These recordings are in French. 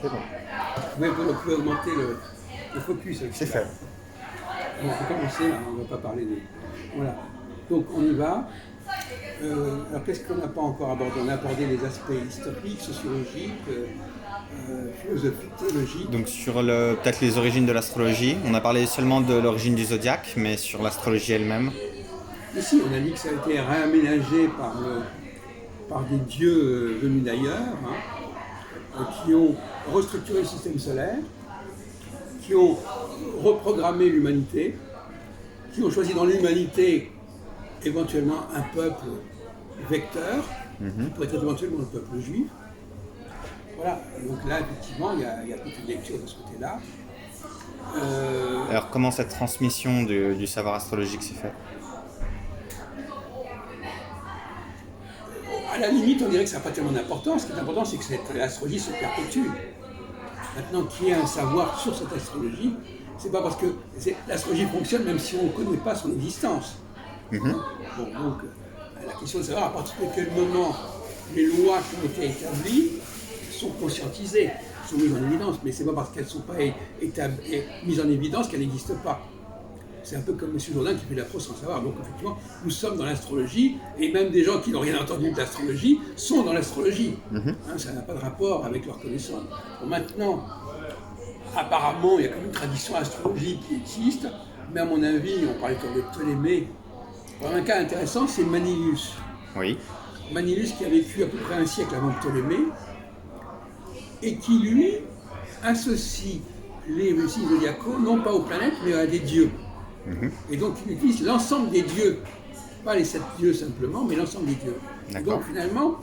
C'est bon. Vous pouvez augmenter le focus. C'est fait. Bon, on peut commencer, là, on ne va pas parler de... Voilà. Donc on y va. Alors qu'est-ce qu'on n'a pas encore abordé? On a abordé les aspects historiques, sociologiques, philosophiques, théologiques. Donc sur peut-être les origines de l'astrologie, on a parlé seulement de l'origine du zodiaque, mais sur l'astrologie elle-même. Ici, on a dit que ça a été réaménagé par des dieux venus d'ailleurs, qui ont restructuré le système solaire, qui ont reprogrammé l'humanité, qui ont choisi dans l'humanité éventuellement un peuple vecteur, qui pourrait être éventuellement le peuple juif. Voilà, donc là, effectivement, il y a toute une lecture de ce côté-là. Alors comment cette transmission du savoir astrologique s'est faite? À la limite, on dirait que ça n'a pas tellement d'importance. Ce qui est important, c'est que l'astrologie se perpétue. Maintenant, qu'il y ait un savoir sur cette astrologie, c'est pas parce que l'astrologie fonctionne même si on ne connaît pas son existence. Bon, donc, la question de savoir à partir de quel moment les lois qui ont été établies sont conscientisées, sont mises en évidence, mais c'est pas parce qu'elles ne sont pas mises en évidence qu'elles n'existent pas. C'est un peu comme M. Jourdain qui fait la prose sans savoir. Donc effectivement, nous sommes dans l'astrologie, et même des gens qui n'ont rien entendu de l'astrologie sont dans l'astrologie. Ça n'a pas de rapport avec leur connaissance. Bon, maintenant, apparemment, il y a comme une tradition astrologique qui existe, mais à mon avis, on parlait de Ptolémée. Alors, un cas intéressant, c'est Manilius. Oui. Manilius qui a vécu à peu près un siècle avant Ptolémée, et qui, lui, associe les signes zodiacaux non pas aux planètes, mais à des dieux. Et donc, il utilise l'ensemble des dieux, pas les 7 dieux simplement, mais l'ensemble des dieux. Et donc, finalement,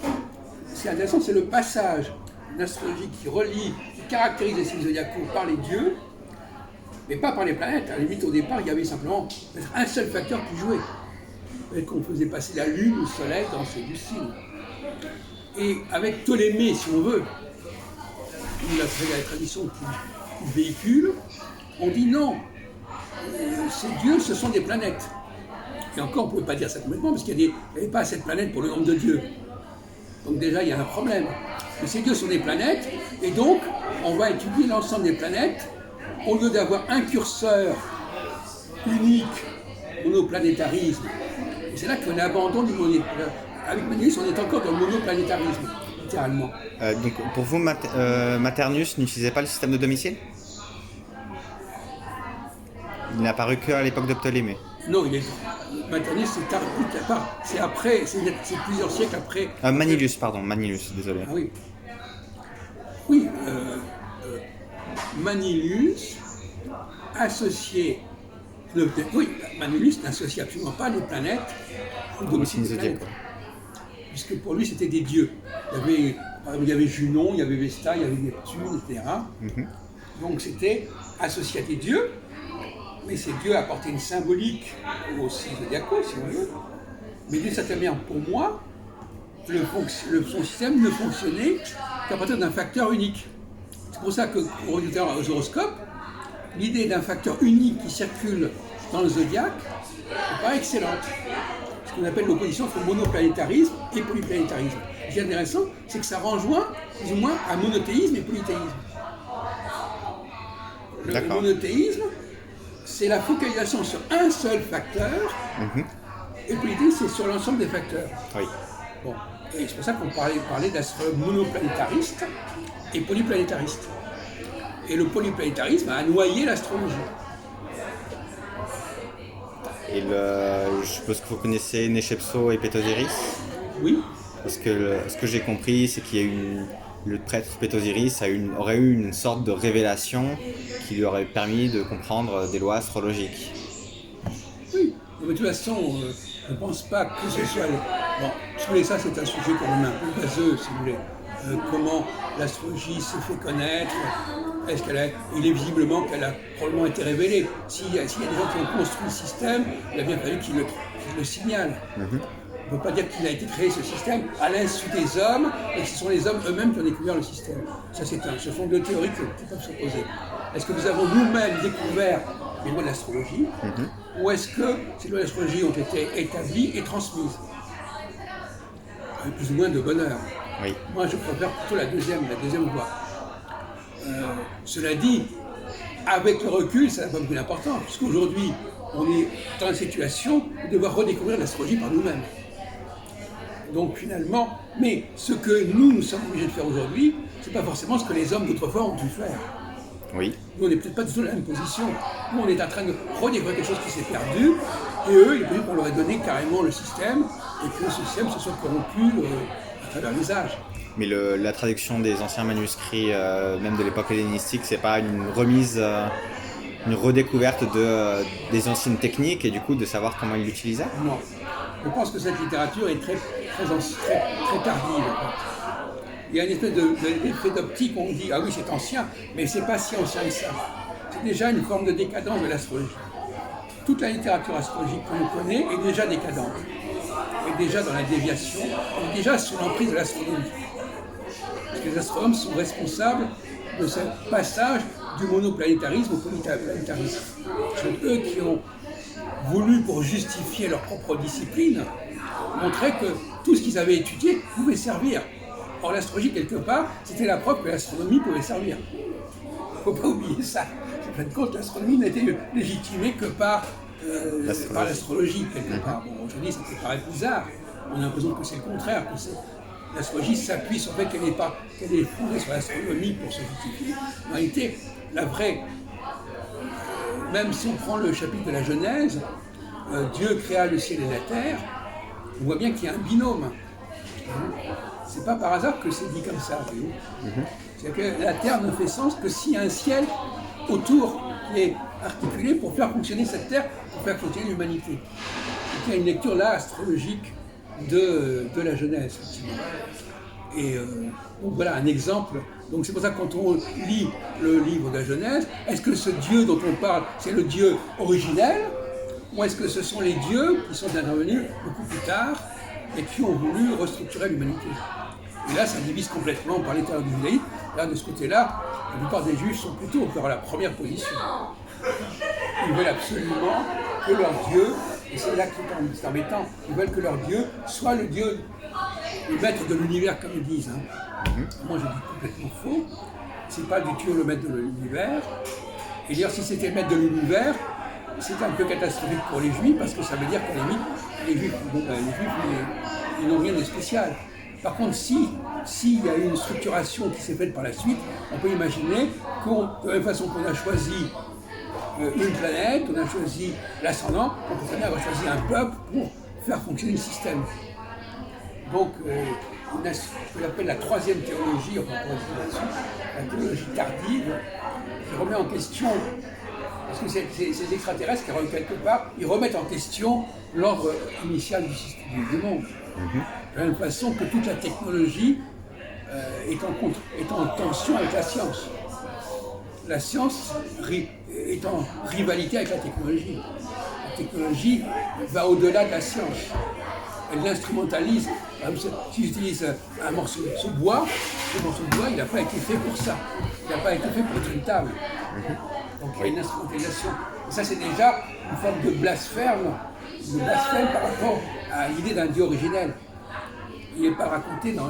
c'est intéressant, c'est le passage d'une astrologie qui relie, qui caractérise les signes zodiacaux par les dieux, mais pas par les planètes. À la limite, au départ, il y avait simplement un seul facteur qui jouait. Peut-être qu'on faisait passer la Lune ou le Soleil dans ces 12 signes. Et avec Ptolémée, si on veut, la tradition qui véhicule, on dit non. Ces dieux, ce sont des planètes. Et encore, on ne pouvait pas dire ça complètement, parce qu'il n'y avait pas assez de planètes pour le nombre de dieux. Donc déjà, il y a un problème. Mais ces dieux sont des planètes, et donc, on va étudier l'ensemble des planètes, au lieu d'avoir un curseur unique, monoplanétarisme. Et c'est là qu'on abandonne du monoplanétarisme. Avec Manilius, on est encore dans le monoplanétarisme, littéralement. Donc pour vous, Maternius n'utilisait pas le système de domicile? Il n'a apparu qu'à l'époque de Ptolémée. Non, Maternius, c'est après, c'est plusieurs siècles après. Manilius, désolé. Ah oui. Oui, Manilius associait. Manilius n'associait absolument pas les planètes au domicile des planètes. Puisque pour lui, c'était des dieux. Il y avait Junon, il y avait Vesta, il y avait Neptune, etc. Donc c'était associé à des dieux. Mais ces dieux apportaient une symbolique au signe zodiacaux, si on veut. Mais d'une certaine manière, pour moi, son système ne fonctionnait qu'à partir d'un facteur unique. C'est pour ça qu'au résultat aux horoscopes, l'idée d'un facteur unique qui circule dans le zodiaque n'est pas excellente. Ce qu'on appelle l'opposition entre monoplanétarisme et polyplanétarisme. Ce qui est intéressant, c'est que ça rejoint plus ou moins à monothéisme et polythéisme. Le monothéisme, c'est la focalisation sur un seul facteur, et le polythéisme, c'est sur l'ensemble des facteurs. Oui. Bon. Et c'est pour ça qu'on parlait d'astrologue monoplanétariste et polyplanétariste. Et le polyplanétarisme a noyé l'astrologie. Et je suppose que vous connaissez Nechepso et Pétosiris? Oui. Parce que ce que j'ai compris, c'est qu'il y a le prêtre Pétosiris aurait eu une sorte de révélation qui lui aurait permis de comprendre des lois astrologiques. Oui, mais de toute façon, je ne pense pas que ce soit... Bon, si vous voulez, ça c'est un sujet quand même un peu vaseux, si vous voulez. Comment l'astrologie se fait connaître, il est visiblement qu'elle a probablement été révélée. S'il y a des gens qui ont construit le système, il a bien fallu qu'ils le signalent. On ne peut pas dire qu'il a été créé ce système à l'insu des hommes, et que ce sont les hommes eux-mêmes qui ont découvert le système. Ça, ce sont deux théories qui peuvent s'opposer. Est-ce que nous avons nous-mêmes découvert les lois de l'astrologie, ou est-ce que ces lois de l'astrologie ont été établies et transmises avec plus ou moins de bonheur? Oui. Moi, je préfère plutôt la deuxième voie. Cela dit, avec le recul, ça n'a pas beaucoup d'importance, puisqu'aujourd'hui, on est dans la situation de devoir redécouvrir l'astrologie par nous-mêmes. Donc finalement, mais ce que nous sommes obligés de faire aujourd'hui, c'est pas forcément ce que les hommes d'autrefois ont pu faire. Oui. Nous, on n'est peut-être pas du tout dans la même position. Nous, on est en train de redécouvrir quelque chose qui s'est perdu, et eux, il est possible qu'on leur ait donné carrément le système, et que le système se soit corrompu à travers l'usage. Mais la traduction des anciens manuscrits, même de l'époque hellénistique, c'est pas une remise, une redécouverte des anciennes techniques et du coup de savoir comment ils l'utilisaient? Non. Je pense que cette littérature est très tardive. Il y a une espèce d'effet d'optique où on dit « Ah oui, c'est ancien », mais c'est pas si ancien que ça. C'est déjà une forme de décadence de l'astrologie. Toute la littérature astrologique qu'on connaît est déjà décadente, est déjà dans la déviation, est déjà sous l'emprise de l'astronomie. Parce que les astronomes sont responsables de ce passage du monoplanétarisme au polyplanétarisme. C'est eux qui ont voulu, pour justifier leur propre discipline, montrer que tout ce qu'ils avaient étudié pouvait servir. Or, l'astrologie, quelque part, c'était la preuve que l'astronomie pouvait servir. Il ne faut pas oublier ça. En fin de compte, l'astronomie n'a été légitimée que par l'astrologie, quelque part. Bon, aujourd'hui, ça peut paraître bizarre. On a l'impression que c'est le contraire, que l'astrologie s'appuie sur le fait qu'elle est fondée sur l'astronomie pour se justifier. En réalité, la vraie... Même si on prend le chapitre de la Genèse, Dieu créa le ciel et la terre, on voit bien qu'il y a un binôme. C'est pas par hasard que c'est dit comme ça. C'est-à-dire que la terre ne fait sens que s'il y a un ciel autour qui est articulé pour faire fonctionner cette terre, pour faire fonctionner l'humanité. Donc il y a une lecture là astrologique de la Genèse, effectivement. Et donc voilà un exemple. Donc c'est pour ça que quand on lit le livre de la Genèse, est-ce que ce Dieu dont on parle, c'est le Dieu originel, ou est-ce que ce sont les dieux qui sont intervenus beaucoup plus tard et qui ont voulu restructurer l'humanité? Et là, ça divise complètement par l'état du judaïsme. Là, de ce côté-là, la plupart des juifs sont plutôt dans la première position. Ils veulent absolument que leur Dieu, et c'est là que c'est embêtant, ils veulent que leur Dieu soit le Dieu, le maître de l'univers, comme ils disent. Moi, je dis complètement faux. C'est pas du tout le maître de l'univers. Et d'ailleurs, si c'était le maître de l'univers, c'est un peu catastrophique pour les Juifs, parce que ça veut dire qu'à la limite, les Juifs, ils n'ont rien de spécial. Par contre, s'il y a une structuration qui s'est faite par la suite, on peut imaginer que de la même façon qu'on a choisi une planète, on a choisi l'ascendant, on peut très bien avoir choisi un peuple pour faire fonctionner le système. Donc, ce que j'appelle la troisième théologie, enfin, la théologie tardive, qui remet en question, parce que ces extraterrestres, quelque part, ils remettent en question l'ordre initial du monde. De la même façon que toute la technologie est en tension avec la science. La science est en rivalité avec la technologie. La technologie va au-delà de la science. Elle l'instrumentalise. Si j'utilise un morceau de bois, ce morceau de bois, il n'a pas été fait pour ça. Il n'a pas été fait pour être une table. Donc il y a une instrumentalisation. Et ça, c'est déjà une forme de blasphème par rapport à l'idée d'un Dieu originel. Il n'est pas raconté dans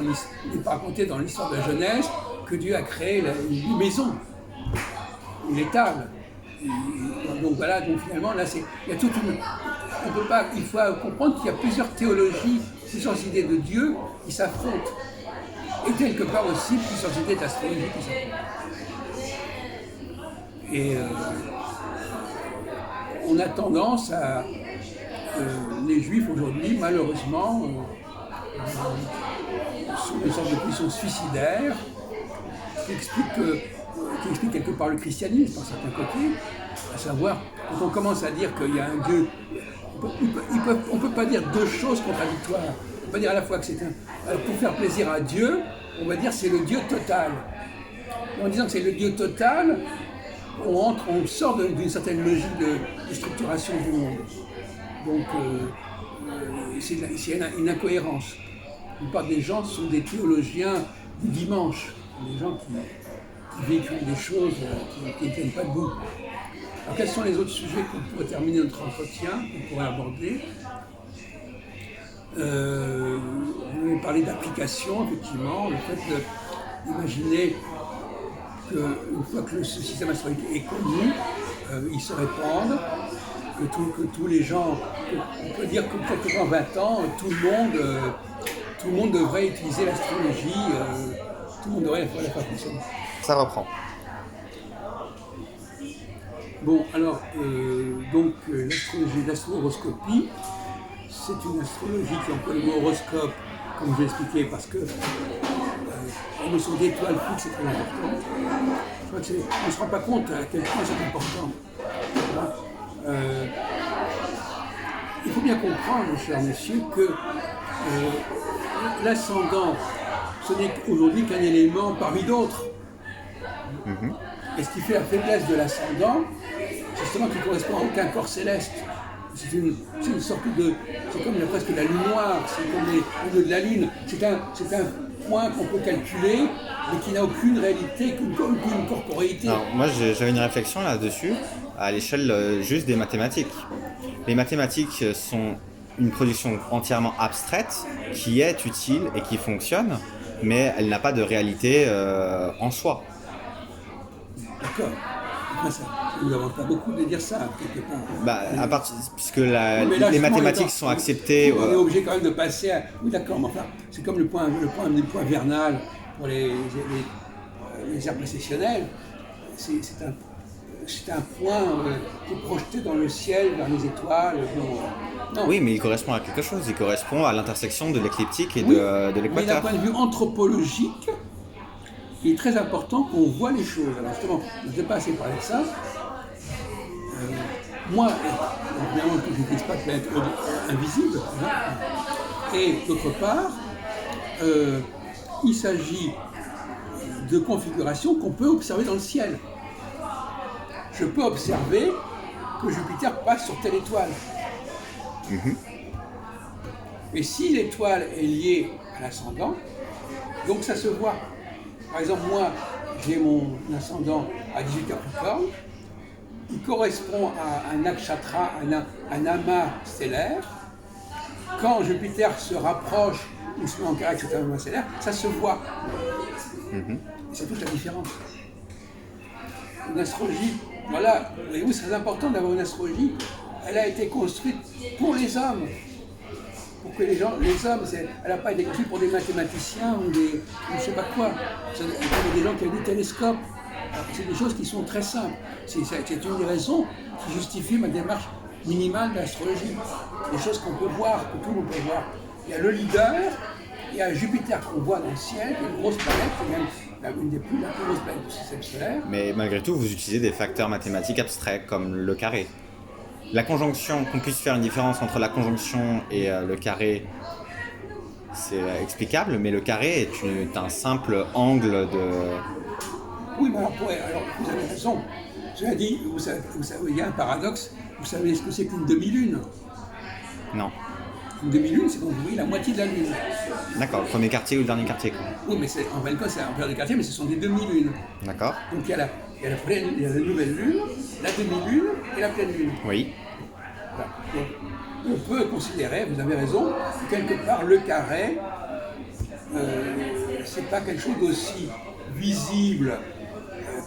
l'histoire de la Genèse que Dieu a créé une maison, une étable. Donc voilà, donc finalement, là, il y a toute une... On peut pas, il faut comprendre qu'il y a plusieurs théologies, plusieurs idées de Dieu qui s'affrontent. Et quelque part aussi, plusieurs idées d'astrologie qui s'affrontent. Et on a tendance à... les Juifs aujourd'hui, malheureusement, sont une sorte de position suicidaire qui explique quelque part le christianisme, par certains côtés, à savoir, quand on commence à dire qu'il y a un Dieu, on ne peut pas dire deux choses contradictoires. On ne peut pas dire à la fois que c'est pour faire plaisir à Dieu, on va dire c'est le Dieu total. Et en disant que c'est le Dieu total, on sort d'une certaine logique de structuration du monde. Donc, c'est une incohérence. La plupart des gens sont des théologiens du dimanche, des gens qui véhiculent des choses qui ne tiennent pas debout. Alors, quels sont les autres sujets qu'on pourrait terminer notre entretien, qu'on pourrait aborder? On va parler d'application, effectivement, le fait d'imaginer qu'une fois que ce système astrologique est connu, il se répande, que tous les gens, on peut dire que peut-être dans 20 ans, tout le monde devrait utiliser l'astrologie, tout le monde devrait la faire fonctionner. Ça reprend. Bon, alors, l'astrologie, l'astroroscopie, c'est une astrologie qui emploie le mot horoscope, comme je l'ai expliqué, parce que la notion d'étoile fixe est très importante. Je crois qu'on ne se rend pas compte à quel point c'est important. Il faut bien comprendre, chers messieurs, que l'ascendant, ce n'est aujourd'hui qu'un élément parmi d'autres. Et ce qui fait la faiblesse de l'ascendant, justement, qui ne correspond à aucun corps céleste. C'est une sorte de... C'est comme presque la lune noire, c'est comme les nœuds de la lune. C'est un point qu'on peut calculer, mais qui n'a aucune réalité, aucune corporéité. Alors, moi, j'avais une réflexion là-dessus, à l'échelle juste des mathématiques. Les mathématiques sont une production entièrement abstraite, qui est utile et qui fonctionne, mais elle n'a pas de réalité en soi. D'accord. Nous n'avons pas beaucoup de dire ça, quelque part. Puisque les mathématiques sont acceptées... On est obligé quand même de passer à... Oui, d'accord, mais enfin, c'est comme le point vernal pour les aires précessionnelles. C'est un point qui est projeté dans le ciel, vers les étoiles. Non. Oui, mais il correspond à quelque chose. Il correspond à l'intersection de l'écliptique et de l'équateur. Mais d'un point de vue anthropologique, il est très important qu'on voit les choses. Alors justement, je ne sais pas assez parler de ça. Moi, évidemment que je n'utilise pas de planète invisible, et d'autre part, il s'agit de configurations qu'on peut observer dans le ciel. Je peux observer que Jupiter passe sur telle étoile. Et si l'étoile est liée à l'ascendant, donc ça se voit. Par exemple, moi, j'ai mon ascendant à 18 Capricorne, il correspond à un nakshatra, un amas stellaire. Quand Jupiter se rapproche ou se met en carré avec cet amas stellaire, ça se voit. Et ça touche la différence. Une astrologie, voilà, voyez-vous, c'est très important d'avoir une astrologie. Elle a été construite pour les hommes. Pour que les hommes, elle n'a pas été construite pour des mathématiciens ou des, je ne sais pas quoi. C'est des gens qui ont des télescopes. C'est des choses qui sont très simples. C'est une des raisons qui justifie ma démarche minimale d'astrologie. Des choses qu'on peut voir, que tout le monde peut voir. Il y a le leader, il y a Jupiter qu'on voit dans le ciel, qui est une grosse planète, qui est même la plus grosse planète du système solaire. Mais malgré tout, vous utilisez des facteurs mathématiques abstraits comme le carré. La conjonction, qu'on puisse faire une différence entre la conjonction et le carré, c'est explicable, mais le carré est un simple angle de... Oui, mais alors vous avez raison. Cela dit, vous savez, il y a un paradoxe. Vous savez ce que c'est qu'une demi-lune? Non. Une demi-lune, c'est quand vous voyez la moitié de la lune. D'accord, le premier quartier ou le dernier quartier, quoi. Oui, mais en fin de compte, c'est un paire de quartiers, mais ce sont des demi-lunes. D'accord. Donc il y a la nouvelle lune, la demi-lune et la pleine lune. Oui. Voilà. Donc, on peut considérer, vous avez raison, quelque part le carré, c'est pas quelque chose d'aussi visible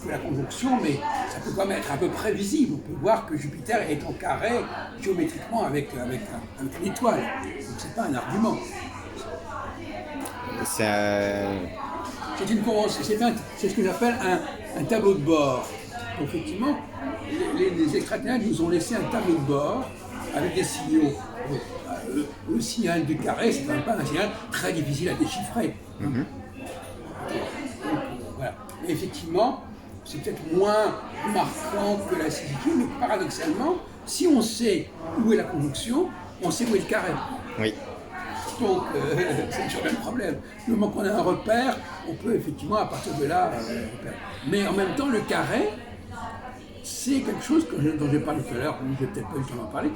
que la conjonction, mais ça peut quand même être à peu près visible. On peut voir que Jupiter est en carré géométriquement avec une étoile. Donc c'est pas un argument. C'est une convention, c'est ce que j'appelle un tableau de bord. Donc, effectivement, les extraterrestres nous ont laissé un tableau de bord avec des signaux. Le signal du carré, c'est quand même pas un signal très difficile à déchiffrer. Donc, voilà. Et effectivement, c'est peut-être moins marquant que la symétrie, mais paradoxalement, si on sait où est la conjonction, on sait où est le carré. Oui. Donc, c'est toujours le même problème. Du moment qu'on a un repère, on peut effectivement, à partir de là, repérer. Mais en même temps, le carré, c'est quelque chose dont j'ai parlé tout à l'heure, je n'ai peut-être pas eu le temps d'en parler,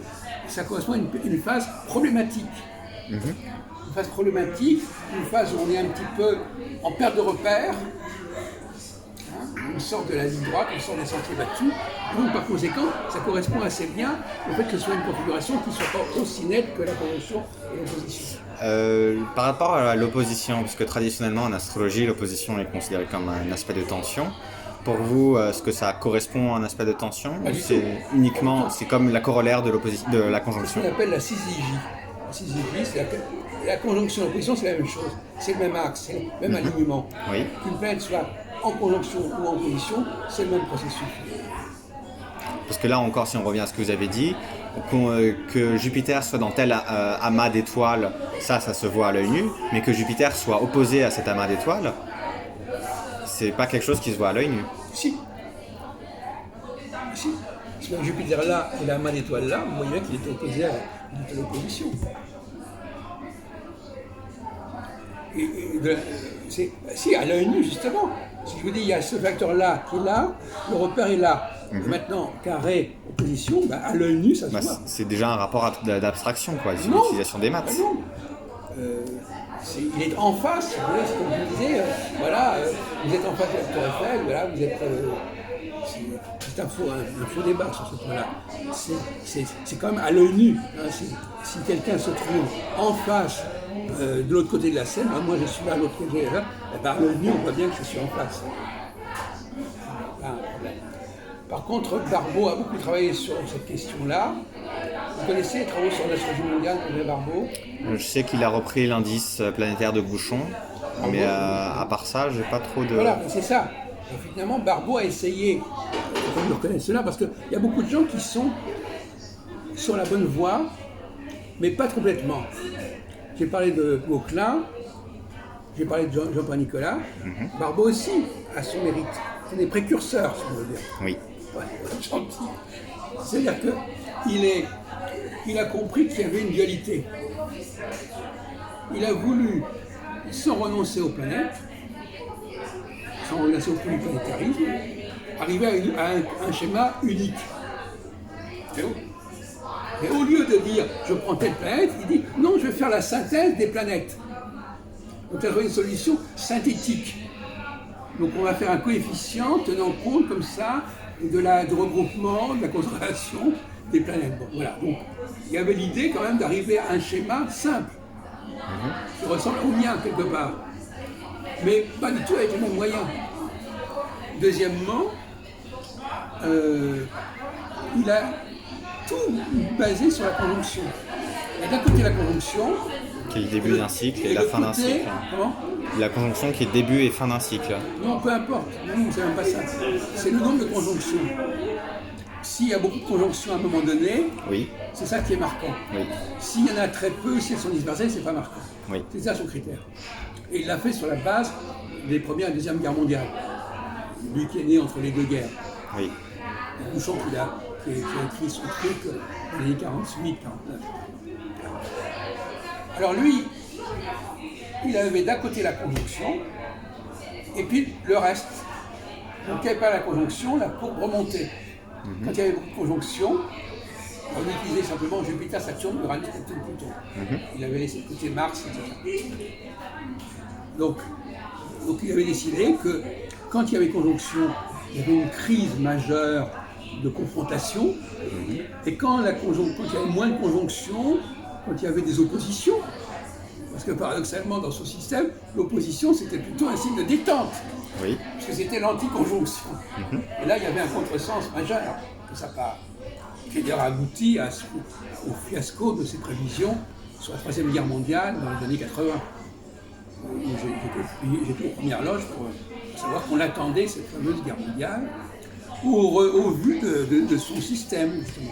ça correspond à une phase problématique. Une phase problématique, une phase où on est un petit peu en perte de repère, on sort de la ligne droite, on sort des sentiers battus, donc par conséquent, ça correspond assez bien au fait que ce soit une configuration qui ne soit pas aussi nette que la conjonction et l'opposition. Par rapport à l'opposition, puisque traditionnellement en astrologie, l'opposition est considérée comme un aspect de tension, pour vous, est-ce que ça correspond à un aspect de tension Pas ou du c'est tout. uniquement, c'est comme la corollaire de la C'est ce conjonction? qu'on appelle la syzygie. La syzygie, c'est la conjonction et l'opposition, c'est la même chose. C'est le même axe, c'est le même alignement. Oui. Qu'une planète soit en conjonction ou en opposition, c'est le même processus. Parce que là encore, si on revient à ce que vous avez dit, que Jupiter soit dans tel amas d'étoiles, ça se voit à l'œil nu, mais que Jupiter soit opposé à cet amas d'étoiles, c'est pas quelque chose qui se voit à l'œil nu. Si. Si. Si Jupiter là et l'amas d'étoiles là, vous voyez qu'il est opposé à l'opposition. Si, à l'œil nu, justement. Si je vous dis, il y a ce facteur-là qui est là, le repère est là. Maintenant, carré, opposition, à l'œil nu, ça se voit. C'est déjà un rapport d'abstraction, quoi, c'est Non. l'utilisation des maths. Non. Il est en face, vous voyez, c'est comme je vous disais, vous êtes en face de la Tour Eiffel, voilà, vous êtes. C'est un faux débat sur ce point-là. C'est quand même à l'œil nu. Hein, si quelqu'un se trouve en face de l'autre côté de la scène, moi je suis là à l'autre côté, là, à l'œil nu, on voit bien que je suis en face. Pas un problème. Par contre, Barbault a beaucoup travaillé sur cette question-là. Vous connaissez les travaux sur l'astrologie mondiale de Barbault? Je sais qu'il a repris l'indice planétaire de Gouchon, mais à part ça, j'ai pas trop de... Voilà, c'est ça. Et finalement, Barbault a essayé, comme vous reconnaissez cela, parce qu'il y a beaucoup de gens qui sont sur la bonne voie, mais pas complètement. J'ai parlé de Vauquelin, j'ai parlé de Jean-Paul Nicolas. Barbault aussi a son mérite. C'est des précurseurs, si on veut dire. Oui. Ouais, gentil. C'est-à-dire qu'il a compris qu'il y avait une dualité. Il a voulu, sans renoncer aux planètes, sans renoncer au polyplanétarisme, arriver à un schéma unique. Et au lieu de dire je prends telle planète, il dit non, je vais faire la synthèse des planètes. Donc il a trouvé une solution synthétique. Donc on va faire un coefficient tenant compte comme ça du regroupement, de la concentration des planètes. Bon, voilà. Donc il y avait l'idée quand même d'arriver à un schéma simple, qui ressemble au mien quelque part, mais pas du tout avec les mêmes moyens. Deuxièmement, il a tout basé sur la conjonction. Il y a d'un côté la conjonction, Qui est le début d'un cycle et la fin d'un cycle. Comment ? La conjonction qui est début et fin d'un cycle. Non, peu importe. Non, c'est même pas ça. C'est le nombre de conjonctions. S'il y a beaucoup de conjonctions à un moment donné, Oui, c'est ça qui est marquant. oui, S'il y en a très peu, si elles sont dispersées, c'est pas marquant. oui. C'est ça son critère. Et il l'a fait sur la base des Première et Deuxième Guerres mondiales. Lui qui est né entre les deux guerres. Oui. Gouchon qui a écrit son truc dans les années 48, 49. Alors lui, il avait d'un côté la conjonction, et puis le reste. Donc il n'y avait pas la conjonction, la courbe remontait. Quand il y avait beaucoup de conjonctions, on utilisait simplement Jupiter, Saturne, Uranus, Neptune, Pluton. Il avait laissé de côté Mars, etc. Donc il avait décidé que quand il y avait conjonction, il y avait une crise majeure de confrontation, et quand il y avait moins de conjonction, quand il y avait des oppositions, parce que paradoxalement dans son système, l'opposition c'était plutôt un signe de détente, Oui. parce que c'était l'anticonjonction. Et là il y avait un contresens majeur, que ça n'a d'ailleurs abouti au fiasco de ses prévisions sur la Troisième Guerre mondiale dans les années 80. J'étais aux premières loges pour savoir qu'on attendait cette fameuse guerre mondiale au vu de son système, justement.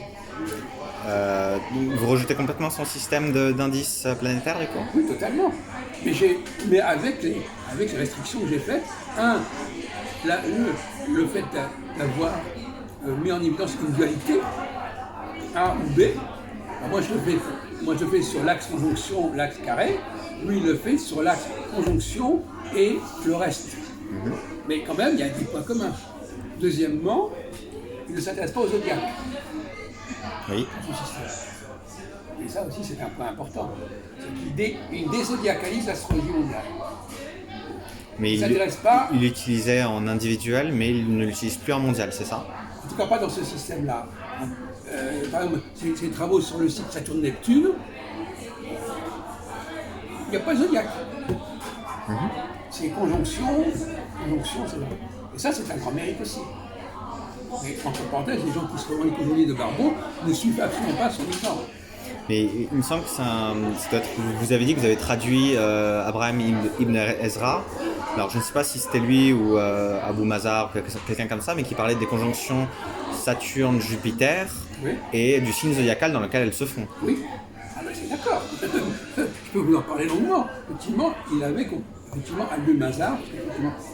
Vous rejetez complètement son système d'indices planétaires, du coup? Oui, totalement. Mais avec les restrictions que j'ai faites, le fait d'avoir mis en évidence une dualité, A ou B, moi je le fais sur l'axe conjonction, l'axe carré, lui il le fait sur l'axe conjonction et le reste. Mais quand même, il y a des points communs. Deuxièmement, il ne s'intéresse pas au zodiaque. Oui. Son système. Et ça aussi, c'est un point important. C'est qu'il dézodiacalise l'astrologie mondiale. Mais Il ne s'intéresse pas, il l'utilisait en individuel, mais il ne l'utilise plus en mondial, c'est ça? en tout cas pas dans ce système-là. Par exemple, ses travaux sur le site Saturne-Neptune, il n'y a pas de zodiaque. C'est conjonction, c'est Et ça, c'est un grand mérite aussi. Mais entre parenthèses, les gens qui se revendiquent aujourd'hui de Barbot ne suivent absolument pas son exemple. Mais il me semble que vous avez dit que vous avez traduit Abraham Ibn Ezra. Alors je ne sais pas si c'était lui ou Abu Mazar ou quelqu'un comme ça, mais qui parlait des conjonctions Saturne-Jupiter et du signe zodiacal dans lequel elles se font. Oui, ah ben c'est d'accord. Je peux vous en parler longuement. Effectivement, il avait Abu Mazar,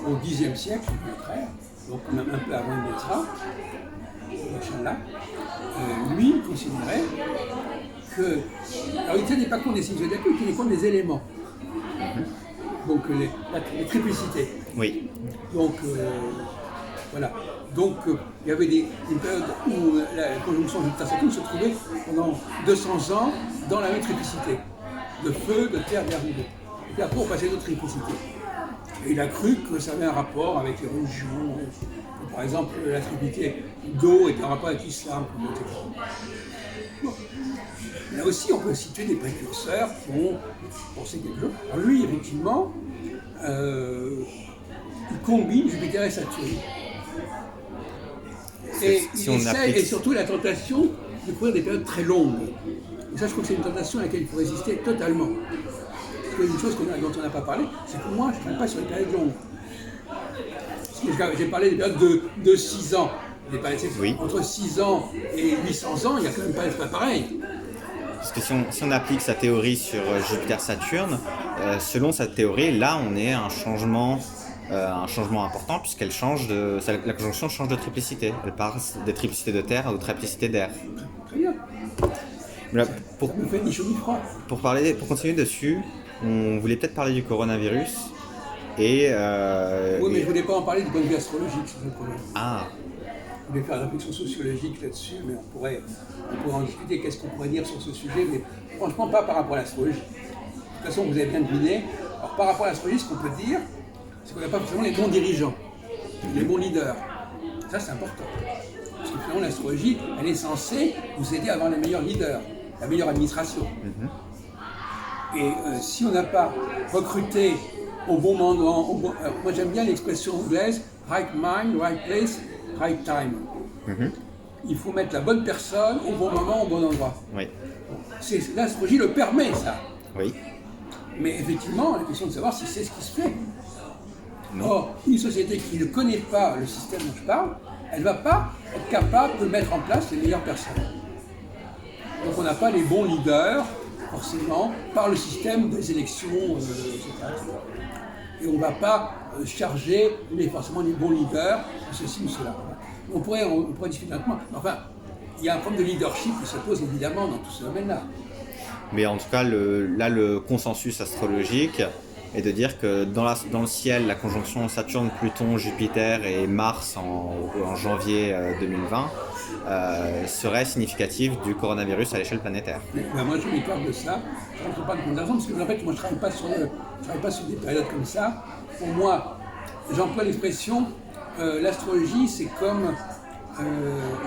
au Xe siècle, mon frère, donc même un peu avant Ibn Ezra, Inch'Allah, lui considérait que. Alors il ne tenait pas compte des signes zodiacaux, il tenait compte des éléments. Donc les triplicités. Oui. Donc voilà. Donc il y avait une période où la conjonction Jupiter-Saturne se trouvait pendant 200 ans dans la même triplicité. De feu, de terre, d'air, d'eau. Et après on passait d'autres triplicités. Et il a cru que ça avait un rapport avec les religions. Par exemple, la triplicité d'eau est en rapport avec l'islam. Bon. Là aussi, on peut situer des précurseurs qui ont pensé quelque chose. Alors lui, effectivement, il combine Jupiter et Saturne. Et il essaie, et surtout la tentation de courir des périodes très longues. Et ça, je crois que c'est une tentation à laquelle il faut résister totalement. Parce que une chose dont on n'a pas parlé, c'est que moi, je ne travaille pas sur les périodes longues. Parce que j'ai parlé des périodes de 6 ans. Oui. Entre 6 ans et 800 ans, il n'y a quand même pas pareil. Parce que si on applique sa théorie sur Jupiter-Saturne, selon sa théorie, là on est à un changement important puisqu'elle change la conjonction change de triplicité. Elle passe des triplicités de terre aux triplicités d'air. Très bien. Là, Ça me fait ni chaud ni froid. Pour continuer dessus, on voulait peut-être parler du coronavirus. Oui, mais je ne voulais pas en parler du point de vue astrologique, c'est le problème. Ah. Je voulais faire une réflexion sociologique là-dessus, mais on pourrait en discuter, qu'est-ce qu'on pourrait dire sur ce sujet, mais franchement pas par rapport à l'astrologie. De toute façon, vous avez bien deviné. Alors par rapport à l'astrologie, ce qu'on peut dire, c'est qu'on n'a pas forcément les bons dirigeants, les bons leaders. Ça, c'est important. Parce que finalement, l'astrologie, elle est censée vous aider à avoir les meilleurs leaders, la meilleure administration. Et si on n'a pas recruté au bon moment, moi j'aime bien l'expression anglaise, right mind, right place, right time. Il faut mettre la bonne personne au bon moment, au bon endroit. Oui. L'astrologie le permet, ça. Oui. Mais effectivement, la question de savoir si c'est ce qui se fait. Non. Or, une société qui ne connaît pas le système dont je parle, elle ne va pas être capable de mettre en place les meilleures personnes. Donc on n'a pas les bons leaders, forcément, par le système des élections, etc. Et on ne va pas charger forcément les bons leaders de ceci ou cela. On pourrait discuter maintenant. Enfin, il y a un problème de leadership qui se pose évidemment dans tout ce domaine-là. Mais en tout cas, le consensus astrologique est de dire que dans le ciel, la conjonction Saturne, Pluton, Jupiter et Mars en janvier 2020 serait significative du coronavirus à l'échelle planétaire. Ben moi, je m'écarte de ça. Je ne rentre pas dans l'argent parce que en fait, moi, je ne travaille pas sur des périodes comme ça. Pour moi, j'emploie l'expression l'astrologie, c'est comme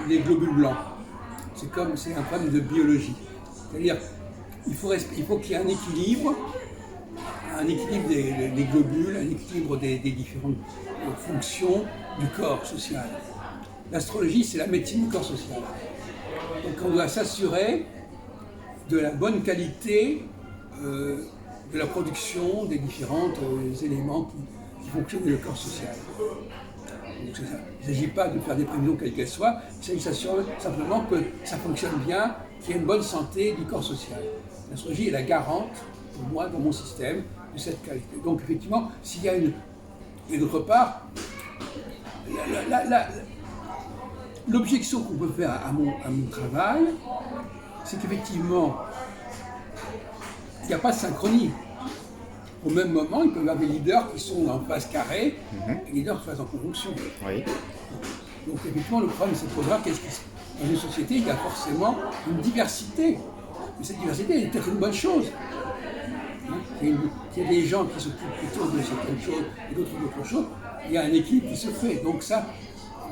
les globules blancs. C'est un problème de biologie. C'est-à-dire, il faut qu'il y ait un équilibre des globules, un équilibre des différentes fonctions du corps social. L'astrologie, c'est la médecine du corps social. Donc on doit s'assurer de la bonne qualité de la production des différents éléments qui fonctionnent dans le corps social. Donc c'est ça. Il ne s'agit pas de faire des prévisions quelles qu'elles soient, il s'agit de s'assurer simplement que ça fonctionne bien, qu'il y ait une bonne santé du corps social. L'astrologie est la garante, pour moi, dans mon système, de cette qualité. Donc effectivement, s'il y a une... Et d'autre part, l'objection qu'on peut faire à mon travail, c'est qu'effectivement, il n'y a pas de synchronie. Au même moment, il peut y avoir des leaders qui sont en phase carrée et des leaders qui sont en conjonction. Oui. Donc effectivement, le problème, c'est de savoir dans une société, il y a forcément une diversité. Mais cette diversité est peut-être une bonne chose. Il y a des gens qui s'occupent plutôt de certaines choses et d'autres choses. Il y a un équilibre qui se fait. Donc ça,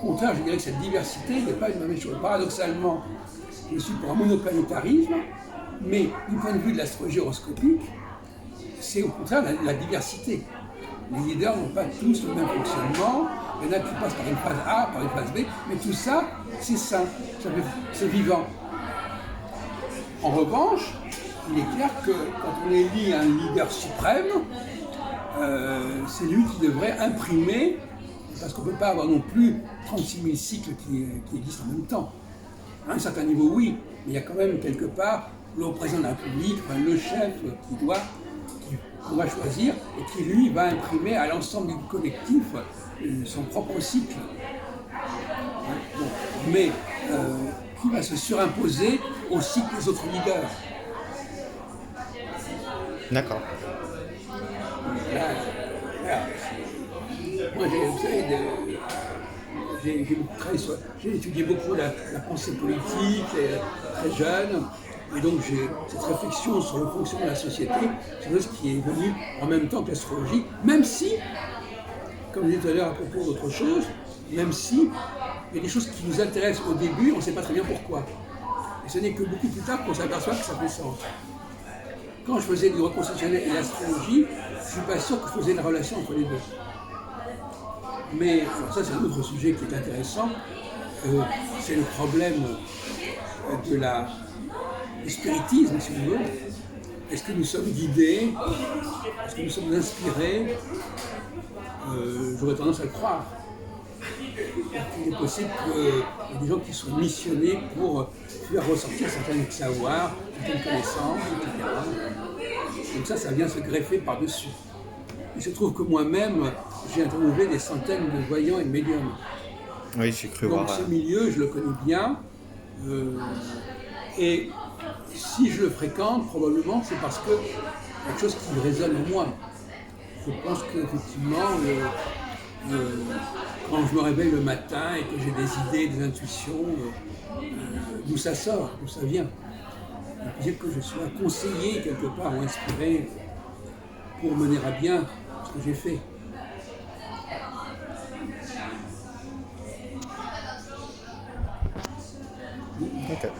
au contraire, je dirais que cette diversité n'est pas une mauvaise chose. Paradoxalement, je suis pour un monoplanétarisme, mais du point de vue de l'astrologie horoscopique, c'est au contraire la diversité. Les leaders n'ont pas tous le même fonctionnement, il y en a qui passent par une phase A, par une phase B, mais tout ça, c'est sain, c'est vivant. En revanche, il est clair que quand on élit un leader suprême, c'est lui qui devrait imprimer, parce qu'on ne peut pas avoir non plus 36 000 cycles qui existent en même temps. À un certain niveau, oui, mais il y a quand même quelque part le président de la République, enfin, le chef qu'on va choisir, et qui lui va imprimer à l'ensemble du collectif son propre cycle. Bon, mais qui va se surimposer au cycle des autres leaders. D'accord. Là, moi, vous savez, j'ai étudié beaucoup la pensée politique, très jeune, et donc j'ai cette réflexion sur le fonctionnement de la société, c'est chose qui est venue en même temps que l'astrologie, même si, comme je disais tout à l'heure à propos d'autre chose, même si il y a des choses qui nous intéressent au début, on ne sait pas très bien pourquoi. Et ce n'est que beaucoup plus tard qu'on s'aperçoit que ça fait sens. Quand je faisais du reconstitutionnel et l'astrologie, je ne suis pas sûr que je faisais la relation entre les deux. Mais alors ça, c'est un autre sujet qui est intéressant. C'est le problème du spiritisme, si vous voulez. Est-ce que nous sommes guidés? Est-ce que nous sommes inspirés? J'aurais tendance à le croire. Il est possible qu'il y ait des gens qui soient missionnés pour faire ressortir certains savoirs, certaines connaissances, etc. Donc ça vient se greffer par-dessus. Il se trouve que moi-même, j'ai interviewé des centaines de voyants et de médiums. Oui, j'ai cru voir. Donc ce milieu, je le connais bien. Et si je le fréquente, probablement, c'est parce que quelque chose qui résonne en moi. Je pense qu'effectivement, quand je me réveille le matin et que j'ai des idées, des intuitions, d'où ça sort, d'où ça vient. Dire que je sois conseillé quelque part ou inspiré pour mener à bien ce que j'ai fait. Ok.